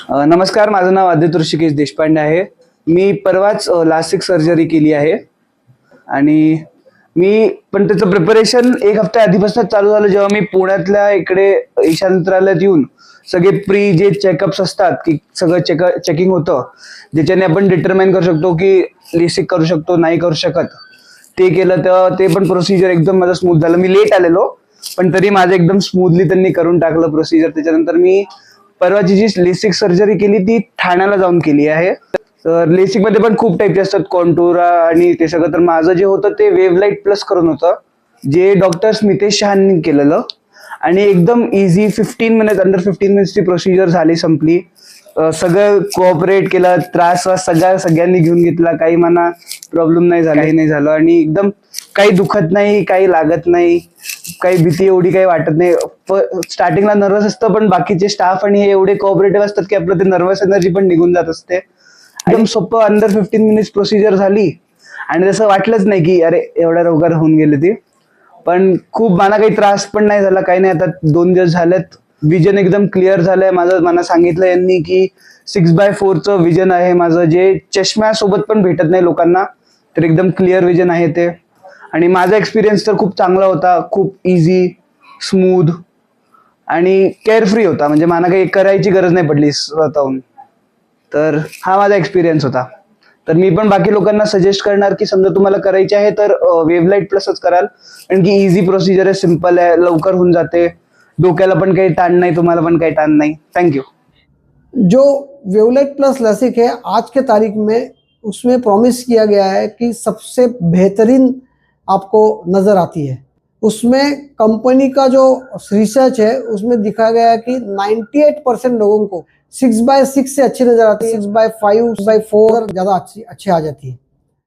नमस्कार, माझं नाव आदित्य ऋषिकेश देशपांडे आहे. मी परवाच लासिक सर्जरी केली आहे आणि मी पण त्याचं प्रिपरेशन एक हफ्ता आधीपासून चालू झालं. जेव्हा मी पुण्यातल्या इकडे ईशानंतरालयात येऊन सगळे जे चेकअप्स असतात की सगळं चेकिंग होतं, ज्याच्याने आपण डिटरमाइन करू शकतो की लेसिक करू शकतो नाही करू शकत, ते केलं. तर ते पण प्रोसिजर एकदम माझं स्मूथ झालं. मी लेट आलेलो पण तरी माझं एकदम स्मूथली त्यांनी करून टाकलं प्रोसिजर. त्याच्यानंतर मी परवाची जी लेसिक सर्जरी केली ती ठाण्याला जाऊन केली आहे. तर लेसिक मध्ये पण खूप टाईपचे असतात, कॉन्टुरा आणि ते सगळं. तर माझं जे होतं ते वेव्हलाइट प्लस करून होतं, जे डॉक्टर स्मितेश शहांनी केलेलं आणि एकदम इझी 15 मिनिट, अंडर 15 मिनिट्स ची प्रोसिजर झाली, संपली. सगळं कोऑपरेट केलं, त्रास सगळ्यांनी घेऊन घेतला, काही मला प्रॉब्लेम नाही झाला, काही नाही झालं आणि एकदम काही दुखत नाही, काही लागत नाही, काही भीती एवढी काही वाटत नाही. स्टार्टिंगला नर्वस असतं पण बाकीचे स्टाफ आणि हे एवढे कोऑपरेटिव्ह असतात की आपलं ते नर्वस एनर्जी पण निघून जात असते. एकदम सोपं अंडर 15 मिनिट्स प्रोसिजर झाली आणि तसं वाटलंच नाही की अरे एवढ्या लवकर होऊन गेली ती. पण खूप मला काही त्रास पण नाही झाला, काही नाही. आता 2 दिवस झालेत, विजन एकदम क्लिअर झालंय माझं. मला सांगितलं यांनी की 6/4 विजन आहे माझं, जे चष्म्यासोबत पण भेटत नाही लोकांना. तर एकदम क्लिअर विजन आहे ते. आणि माझा एक्सपिरियन्स तर खूप चांगला होता, खूप इझी, स्मूथ आणि केअरफ्री होता. म्हणजे मला काही करायची गरज नाही पडली स्वतःहून. तर हा माझा एक्सपिरियन्स होता. तर मी पण बाकी लोकांना सजेस्ट करणार की समजा तुम्हाला करायचे आहे तर वेव्हलाइट प्लसच कराल, कारण की इझी प्रोसिजर आहे, सिंपल आहे, लवकर होऊन जाते. डोक्याला पण काही ताण नाही, तुम्हाला पण काही ताण नाही. थँक्यू. जो वेवलेट प्लस लसिक है आज के तारीख में, उसमें प्रॉमिस किया गया है कि सबसे बेहतरीन आपको नज़र आती है। उसमें कंपनी का जो रिसर्च है उसमें दिखा गया है कि 98% लोगों को 6/6 से अच्छी नज़र आती है, 6/5 6/4 ज़्यादा अच्छी आ जाती है।